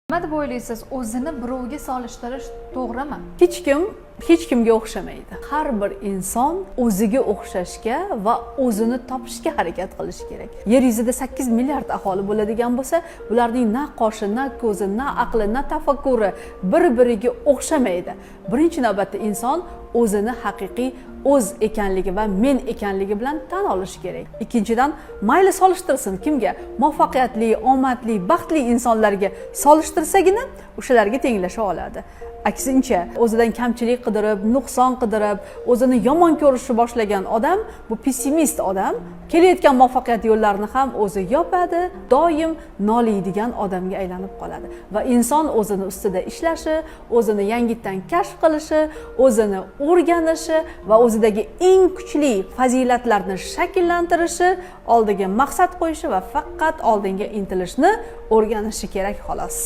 Nima deb o'ylaysiz, o'zini birovga solishtirish to'g'rimi? Hech kimga o'xshamaydi. Har bir inson o'ziga o'xshashga va o'zini topishga harakat qilishi kerak. Yer yuzida 8 milliard aholi bo'ladigan bo'lsa, ularning na qoshi, na ko'zi, na aqli, na tafakkuri bir-biriga o'xshamaydi. Birinchi navbatda inson o'zini haqiqiy o'z ekanligi va men ekanligi bilan tan olishi kerak. Ikkinchidan, mayli solishtirsin kimga? Muvaffaqiyatli, omadli, baxtli insonlarga solishtirsagina o'shalarga tenglasha oladi. Aksincha, o'zidan kamchilik qidirib, nuqson qidirib, o'zini yomon ko'rishni boshlagan odam, bu pessimist odam, kelayotgan muvaffaqiyat yo'llarini ham o'zi yopadi, doim noliydigan odamga aylanib qoladi. Va inson o'zini ustida ishlashi, o'zini yangitdan kashf qilishi, o'zini o'rganishi va o'zidagi eng kuchli fazilatlarni shakllantirishi, oldiga maqsad qo'yishi va faqat oldinga intilishni o'rganishi kerak xolos.